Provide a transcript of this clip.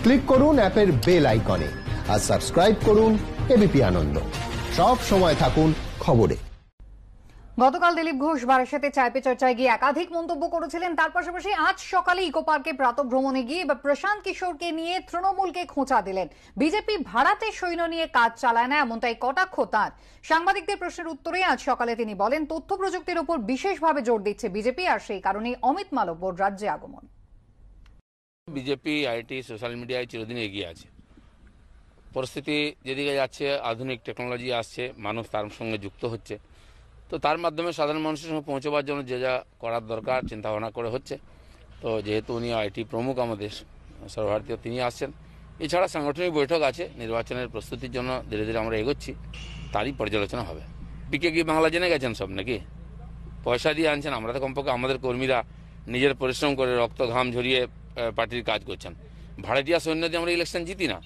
Click করুন অ্যাপের bell আইকনে আর সাবস্ক্রাইব করুন এবিপি আনন্দ। সব সময় থাকুন খবরে। গতকাল দিলীপ ঘোষ বারাসাতে চায় পে চর্চায় গিয়ে একাধিক মন্তব্য করেছিলেন। তার পাশাপাশি আজ সকালে ইকো পার্কে প্রাতঃভ্রমণে গিয়ে প্রশান্ত কিশোরকে নিয়ে তৃণমূলকে খোঁচা দিলেন। বিজেপি ভাড়াতে সৈন্য নিয়ে কাজ চালায় না, এমনটাই কটাক্ষ তাঁর। সাংবাদিকদের প্রশ্নের উত্তরে আজ সকালে তিনি বলেন, তথ্য প্রযুক্তির উপর বিশেষভাবে জোর দিচ্ছে বিজেপি, আর সেই কারণেই অমিত মালব্যর রাজ্যে আগমন। বিজেপি আইটি সোশ্যাল মিডিয়ায় চিরদিন এগিয়ে আছে। পরিস্থিতি যেদিকে যাচ্ছে, আধুনিক টেকনোলজি আসছে, মানুষ তার সঙ্গে যুক্ত হচ্ছে, তো তার মাধ্যমে সাধারণ মানুষের সঙ্গে পৌঁছবার জন্য যে যা করার দরকার চিন্তাভাবনা করে হচ্ছে। তো যেহেতু উনি আইটি প্রমুখ আমাদের সর্বভারতীয়, তিনি আসছেন। এছাড়া সাংগঠনিক বৈঠক আছে, নির্বাচনের প্রস্তুতির জন্য ধীরে ধীরে আমরা এগোচ্ছি, তারই পর্যালোচনা হবে। পিকে কি বাংলা জেনে গেছেন সব নাকি? পয়সা দিয়ে আনছেন? আমরা তো কমপক্ষে আমাদের কর্মীরা নিজের পরিশ্রম করে রক্ত ঘাম ঝরিয়ে পার্টির কাজ করছেন। ভাড়াটিয়া সৈন্য দিয়ে আমরা ইলেকশন জিতি না।